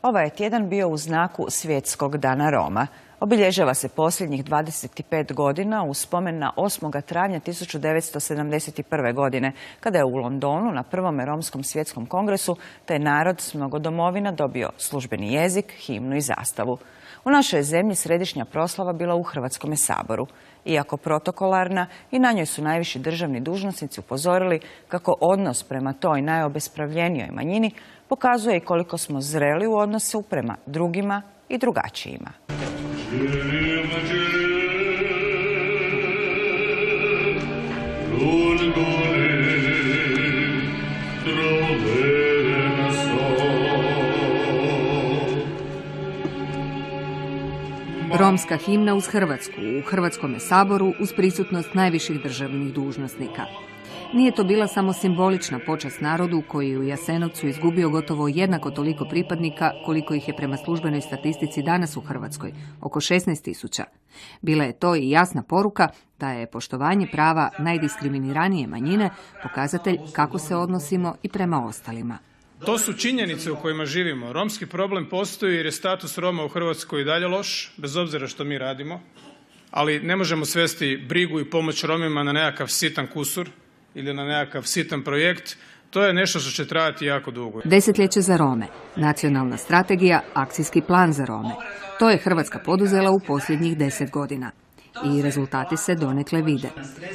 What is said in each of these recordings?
Ovaj je tjedan bio u znaku Svjetskog dana Roma. Obilježava se posljednjih 25 godina u spomen na 8. travnja 1971. godine, kada je u Londonu na prvome Romskom svjetskom kongresu taj narod s mnogo domovina dobio službeni jezik, himnu i zastavu. U našoj zemlji središnja proslava bila u Hrvatskome saboru. Iako protokolarna, i na njoj su najviši državni dužnosnici upozorili kako odnos prema toj najobespravljenijoj manjini pokazuje i koliko smo zreli u odnosu prema drugima i drugačijima. Romska himna uz Hrvatsku u Hrvatskome saboru uz prisutnost najviših državnih dužnosnika. Nije to bila samo simbolična počast narodu koji je u Jasenovcu izgubio gotovo jednako toliko pripadnika koliko ih je prema službenoj statistici danas u Hrvatskoj, oko 16.000. Bila je to i jasna poruka da je poštovanje prava najdiskriminiranije manjine pokazatelj kako se odnosimo i prema ostalima. To su činjenice u kojima živimo. Romski problem postoji jer je status Roma u Hrvatskoj i dalje loš, bez obzira što mi radimo, ali ne možemo svesti brigu i pomoć Romima na nekakav sitan kusur ili na nekakav sitan projekt. To je nešto što će trajati jako dugo. Desetljeće za Rome, nacionalna strategija, akcijski plan za Rome. To je Hrvatska poduzela u posljednjih 10 godina. I rezultati se donekle vide.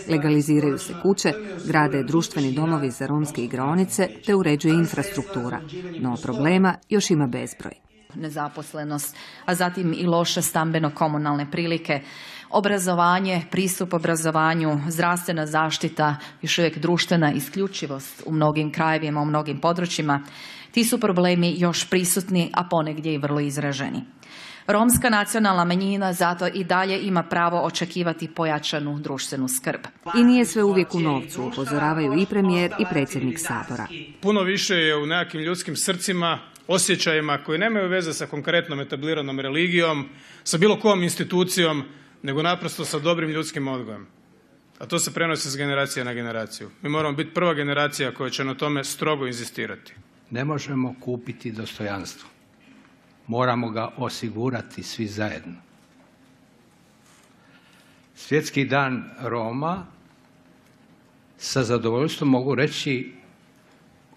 Legaliziraju se kuće, grade društveni domovi za romske igraonice te uređuje infrastruktura. No problema još ima bezbroj. Nezaposlenost, a zatim i loše stambeno-komunalne prilike, obrazovanje, pristup obrazovanju, zdravstvena zaštita, još uvijek društvena isključivost u mnogim krajevima, u mnogim područjima. Ti su problemi još prisutni, a ponegdje i vrlo izraženi. Romska nacionalna manjina zato i dalje ima pravo očekivati pojačanu društvenu skrb. I nije sve uvijek u novcu, upozoravaju i premijer i predsjednik Sabora. Puno više je u nekakvim ljudskim srcima, osjećajima koji nemaju veze sa konkretnom etabliranom religijom, sa bilo kojom institucijom, nego naprosto sa dobrim ljudskim odgojem. A to se prenosi s generacije na generaciju. Mi moramo biti prva generacija koja će na tome strogo inzistirati. Ne možemo kupiti dostojanstvo. Moramo ga osigurati svi zajedno. Svjetski dan Roma, sa zadovoljstvom mogu reći,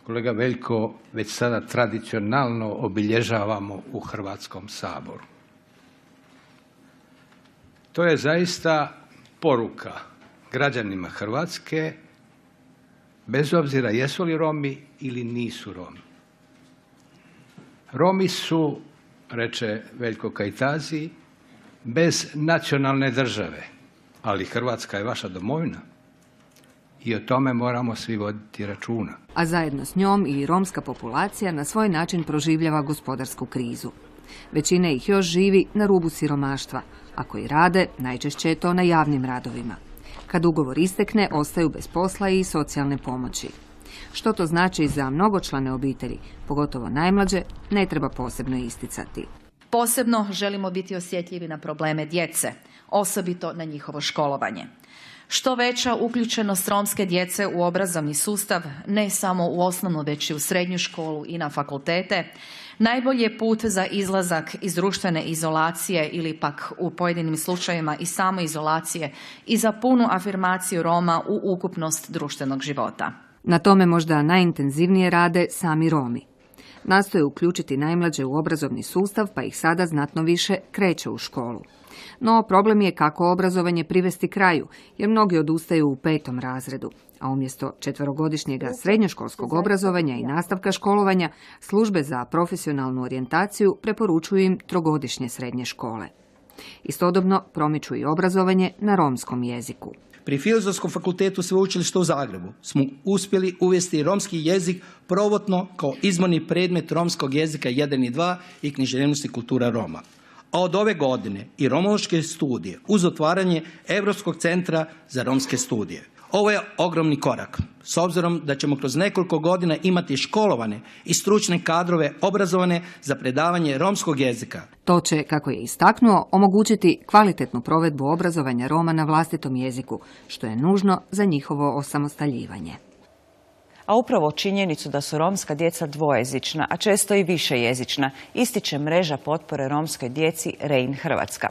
kolega Veljko, već sada tradicionalno obilježavamo u Hrvatskom saboru. To je zaista poruka građanima Hrvatske, bez obzira jesu li Romi ili nisu Romi. Romi su, reče Veljko Kajtazi, bez nacionalne države, ali Hrvatska je vaša domovina i o tome moramo svi voditi računa. A zajedno s njom i romska populacija na svoj način proživljava gospodarsku krizu. Većina ih još živi na rubu siromaštva. Ako i rade, najčešće je to na javnim radovima. Kad ugovor istekne, ostaju bez posla i socijalne pomoći. Što to znači za mnogočlane obitelji, pogotovo najmlađe, ne treba posebno isticati. Posebno želimo biti osjetljivi na probleme djece, osobito na njihovo školovanje. Što veća uključenost romske djece u obrazovni sustav, ne samo u osnovnu, već i u srednju školu i na fakultete, najbolji je put za izlazak iz društvene izolacije ili pak u pojedinim slučajevima i samoizolacije i za punu afirmaciju Roma u ukupnost društvenog života. Na tome možda najintenzivnije rade sami Romi. Nastoje uključiti najmlađe u obrazovni sustav, pa ih sada znatno više kreće u školu. No problem je kako obrazovanje privesti kraju, jer mnogi odustaju u 5. razredu, a umjesto 4-godišnjega srednjoškolskog obrazovanja i nastavka školovanja, službe za profesionalnu orijentaciju preporučuju im 3-godišnje srednje škole. Istodobno promiču i obrazovanje na romskom jeziku. Pri Filozofskom fakultetu Sveučilišta u Zagrebu smo uspjeli uvesti romski jezik prvotno kao izborni predmet romskog jezika 1 i 2 i književnost i kultura Roma. A od ove godine i romološke studije uz otvaranje Europskog centra za romske studije. Ovo je ogromni korak, s obzirom da ćemo kroz nekoliko godina imati školovane i stručne kadrove obrazovane za predavanje romskog jezika. To će, kako je istaknuo, omogućiti kvalitetnu provedbu obrazovanja Roma na vlastitom jeziku, što je nužno za njihovo osamostaljivanje. A upravo činjenicu da su romska djeca dvojezična, a često i višejezična, ističe mreža potpore romskoj djeci Rein Hrvatska.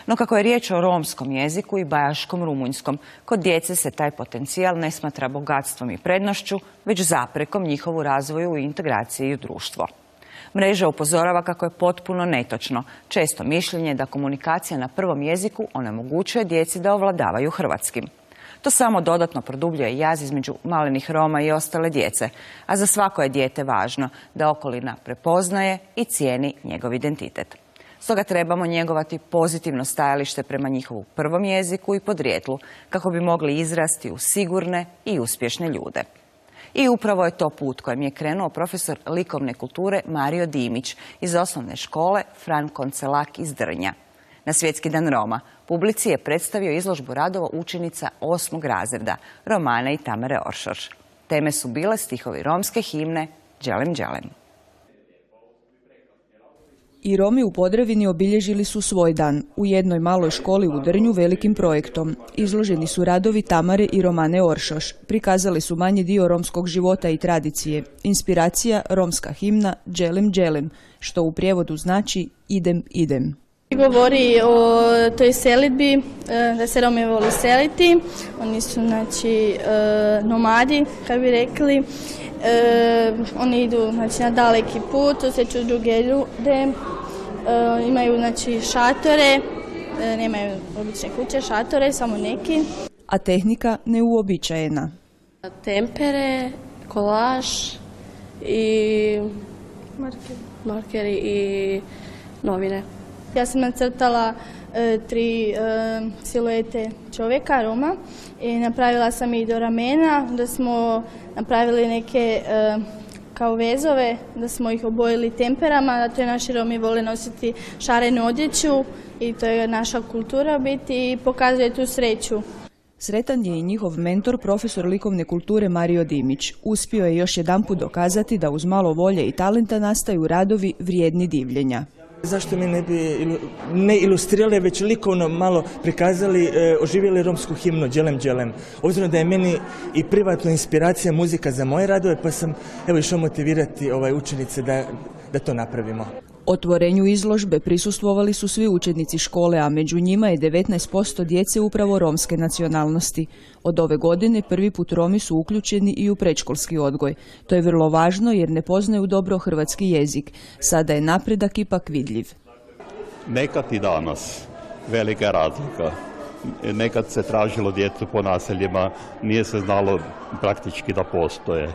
No kako je riječ o romskom jeziku i bajaškom rumunjskom, kod djece se taj potencijal ne smatra bogatstvom i prednošću, već zaprekom njihovu razvoju i integraciji u društvo. Mreža upozorava kako je potpuno netočno često mišljenje da komunikacija na prvom jeziku onemogućuje djeci da ovladavaju hrvatskim. To samo dodatno produbljuje jaz između malenih Roma i ostale djece, a za svako je dijete važno da okolina prepoznaje i cijeni njegov identitet. Stoga trebamo njegovati pozitivno stajalište prema njihovu prvom jeziku i podrijetlu, kako bi mogli izrasti u sigurne i uspješne ljude. I upravo je to put kojim je krenuo profesor likovne kulture Mario Dimić iz osnovne škole Fran Koncelak iz Drnja. Na Svjetski dan Roma publici je predstavio izložbu radova učenica 8. razreda Romane i Tamare Oršoš. Teme su bile stihovi romske himne Đelem Đelem. I Romi u Podravini obilježili su svoj dan u jednoj maloj školi u Drnju velikim projektom. Izloženi su radovi Tamare i Romane Oršoš. Prikazali su manji dio romskog života i tradicije. Inspiracija romska himna Đelem Đelem, što u prijevodu znači idem, idem. Govori o toj selidbi, da se Romi voli seliti. Oni su nomadi, kako bi rekli. Oni idu na daleki put, osjećaju druge ljude, imaju šatore, nemaju obične kuće, šatore, samo neki. A tehnika neuobičajena. Tempere, kolaž i markeri i novine. Ja sam nacrtala 3 siluete čovjeka, Roma, i napravila sam i do ramena, da smo napravili neke kao vezove, da smo ih obojili temperama, da to je naši Romi vole nositi šarenu odjeću i to je naša kultura biti i pokazuje tu sreću. Sretan je i njihov mentor, profesor likovne kulture Mario Dimić. Uspio je još jedanput dokazati da uz malo volje i talenta nastaju radovi vrijedni divljenja. Zašto mi ne bi ne ilustrirali, već likovno malo prikazali, oživjeli romsku himnu Đelem Đelem. Obzirom da je meni i privatna inspiracija muzika za moje radove, pa sam išao motivirati učenice da to napravimo. Otvorenju izložbe prisustvovali su svi učenici škole, a među njima je 19% djece upravo romske nacionalnosti. Od ove godine prvi put Romi su uključeni i u predškolski odgoj. To je vrlo važno jer ne poznaju dobro hrvatski jezik. Sada je napredak ipak vidljiv. Nekad i danas velika razlika. Nekad se tražilo djecu po naseljima, nije se znalo praktički da postoje.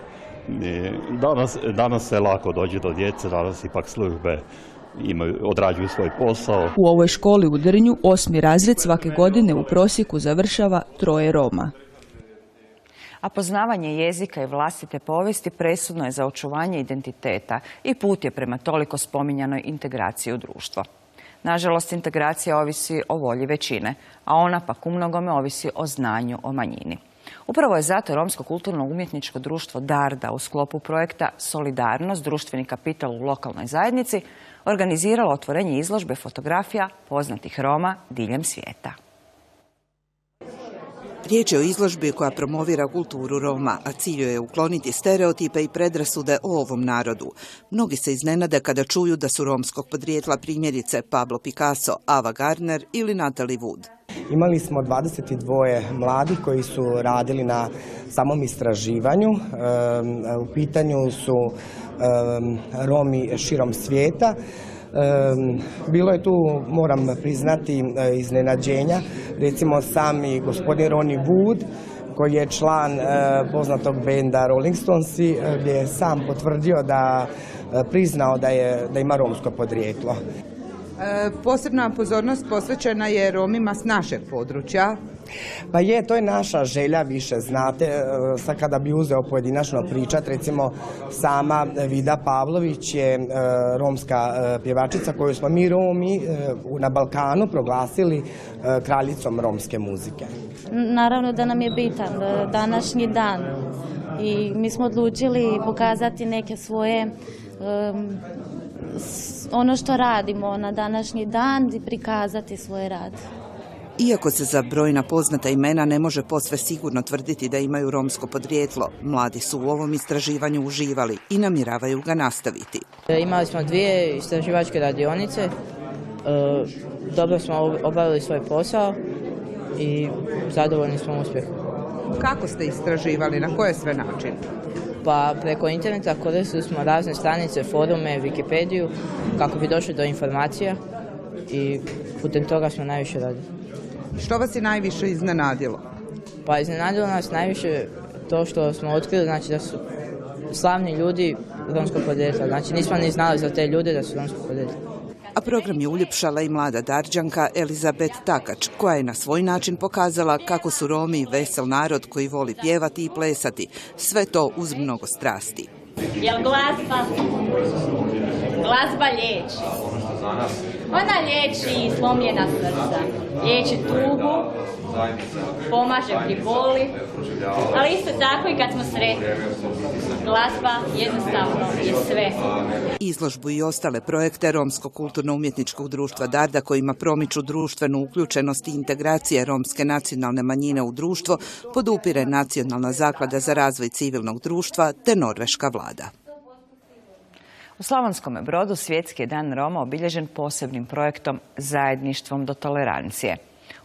Danas se lako dođe do djece, danas ipak službe odrađuju svoj posao. U ovoj školi u Drnju 8. razred svake godine u prosjeku završava 3 Roma. A poznavanje jezika i vlastite povijesti presudno je za očuvanje identiteta i put je prema toliko spominjanoj integraciji u društvo. Nažalost, integracija ovisi o volji većine, a ona pak umnogome ovisi o znanju o manjini. Upravo je zato Romsko kulturno-umjetničko društvo Darda u sklopu projekta Solidarnost, društveni kapital u lokalnoj zajednici, organiziralo otvorenje izložbe fotografija poznatih Roma diljem svijeta. Riječ je o izložbi koja promovira kulturu Roma, a cilj je ukloniti stereotipe i predrasude o ovom narodu. Mnogi se iznenade kada čuju da su romskog podrijetla primjerice Pablo Picasso, Ava Gardner ili Natalie Wood. Imali smo 22 mladih koji su radili na samom istraživanju. U pitanju su Romi širom svijeta. Bilo je tu, moram priznati, iznenađenja. Recimo sami gospodin Ronnie Wood, koji je član poznatog benda Rolling Stonesi, gdje je sam potvrdio priznao da ima romsko podrijetlo. Posebna pozornost posvećena je Romima s našeg područja. Pa to je naša želja više, znate, sad kada bi uzeo pojedinačno pričat, recimo sama Vida Pavlović je romska pjevačica koju smo mi Romi na Balkanu proglasili kraljicom romske muzike. Naravno da nam je bitan današnji dan i mi smo odlučili pokazati neke svoje ono što radimo na današnji dan i prikazati svoj rad. Iako se za brojna poznata imena ne može posve sigurno tvrditi da imaju romsko podrijetlo, mladi su u ovom istraživanju uživali i namjeravaju ga nastaviti. Imali smo 2 istraživačke radionice, dobro smo obavili svoj posao i zadovoljni smo uspjehom. Kako ste istraživali, na koje sve način? Pa preko interneta koristili smo razne stranice, forume, Wikipediju kako bi došli do informacija i putem toga smo najviše radili. Što vas je najviše iznenadilo? Pa iznenadilo nas najviše to što smo otkrili, znači da su slavni ljudi romskog podrijetla, znači nismo ni znali za te ljude da su romskog podrijetla. A program je uljepšala i mlada Darđanka Elizabet Takač, koja je na svoj način pokazala kako su Romi vesel narod koji voli pjevati i plesati, sve to uz mnogo strasti. Jel glazba liječi? Ona liječi slomljena srca, liječi tugu, pomaže pri boli, ali isto tako i kad smo sretni. Glazba jednostavno je sve. Izložbu i ostale projekte Romskog kulturno-umjetničkog društva Darda, kojima promiču društvenu uključenost i integracije romske nacionalne manjine u društvo, podupire Nacionalna zaklada za razvoj civilnog društva te norveška vlada. U Slavonskome Brodu Svjetski je dan Roma obilježen posebnim projektom Zajedništvom do tolerancije.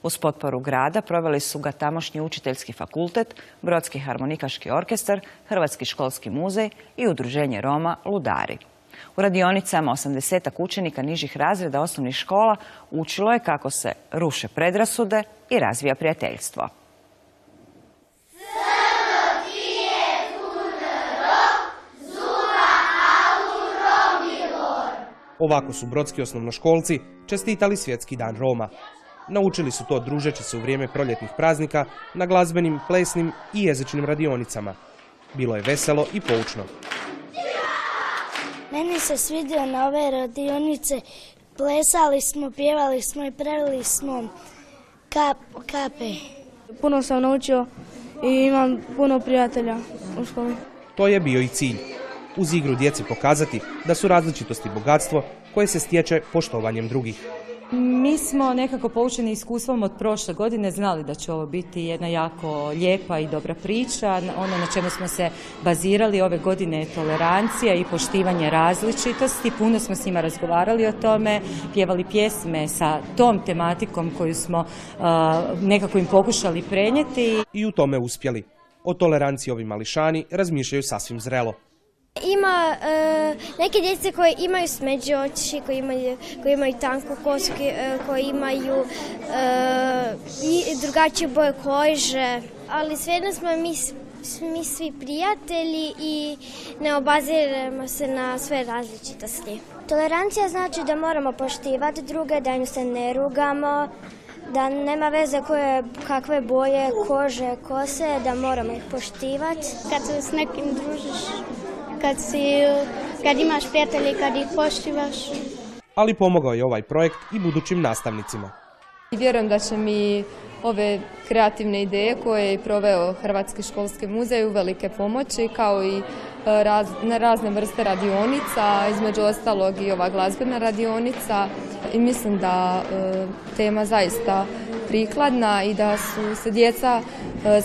Uz potporu grada proveli su ga tamošnji učiteljski fakultet, Brodski harmonikaški orkestar, Hrvatski školski muzej i Udruženje Roma Ludari. U radionicama 80 učenika nižih razreda osnovnih škola učilo je kako se ruše predrasude i razvija prijateljstvo. Ovako su brodski osnovnoškolci čestitali Svjetski dan Roma. Naučili su to družeći se u vrijeme proljetnih praznika na glazbenim, plesnim i jezičnim radionicama. Bilo je veselo i poučno. Meni se svidio na ove radionice. Plesali smo, pjevali smo i pravili smo kape. Puno sam naučio i imam puno prijatelja u školi. To je bio i cilj. Uz igru djeci pokazati da su različitosti bogatstvo koje se stječe poštovanjem drugih. Mi smo nekako poučeni iskustvom od prošle godine znali da će ovo biti jedna jako lijepa i dobra priča. Ono na čemu smo se bazirali ove godine je tolerancija i poštivanje različitosti. Puno smo s njima razgovarali o tome, pjevali pjesme sa tom tematikom koju smo nekako im pokušali prenijeti. I u tome uspjeli. O toleranciji ovi mališani razmišljaju sasvim zrelo. Ima neke djece koje imaju smeđe oči, koji imaju tanku kosu, koji imaju drugačije boje kože, ali svejedno smo mi svi prijatelji i ne obaziramo se na sve različitosti. Tolerancija znači da moramo poštivati druge, da im se ne rugamo, da nema veze kakve boje kože, kose, da moramo ih poštivati. Kad se s nekim družiš, kad imaš prijatelje, kad ih poštivaš. Ali pomogao je ovaj projekt i budućim nastavnicima. Vjerujem da će mi ove kreativne ideje koje je proveo Hrvatski školski muzej uvelike pomoći, kao i razne vrste radionica, između ostalog i ova glazbena radionica. I mislim da tema zaista prikladna i da su se djeca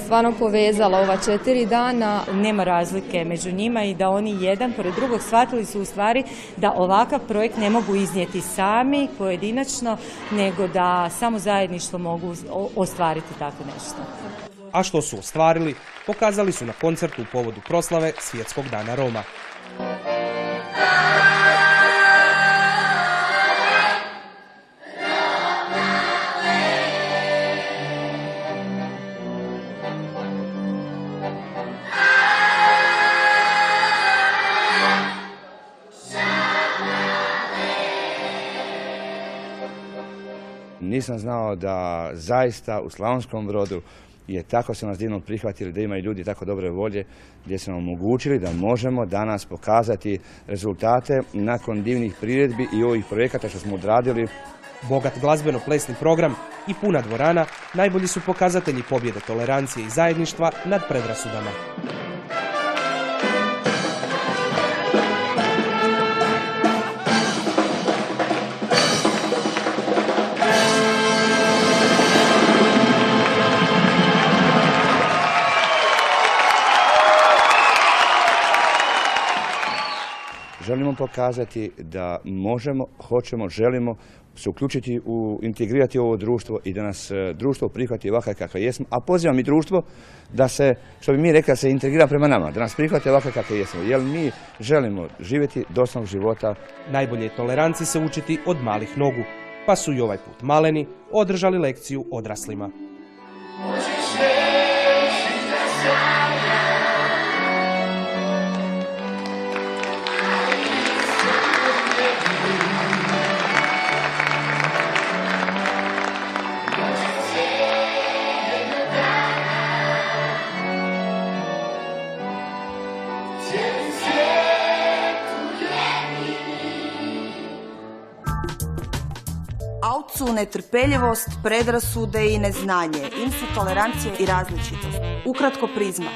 stvarno povezala ova 4 dana. Nema razlike među njima i da oni jedan pored drugog shvatili su u stvari da ovakav projekt ne mogu iznijeti sami, pojedinačno, nego da samo zajedništvo mogu ostvariti tako nešto. A što su ostvarili, pokazali su na koncertu u povodu proslave Svjetskog dana Roma. Nisam znao da zaista u Slavonskom Brodu je tako se nas divno prihvatili, da imaju ljudi tako dobre volje, gdje su nam omogućili da možemo danas pokazati rezultate nakon divnih priredbi i ovih projekata što smo odradili. Bogat glazbeno-plesni program i puna dvorana najbolji su pokazatelji pobjede tolerancije i zajedništva nad predrasudama. Moramo pokazati da možemo, hoćemo, želimo se uključiti, integrirati u ovo društvo i da nas društvo prihvati ovakav kakav jesmo, a pozivam i društvo da se, što bi mi rekli, da se integrira prema nama, da nas prihvati ovakav kakav jesmo, jer mi želimo živjeti dostojnog života. Najbolje je toleranciji se učiti od malih nogu, pa su i ovaj put maleni održali lekciju odraslima. Out su netrpeljivost, predrasude i neznanje. In su tolerancija i različitost. Ukratko, prizma.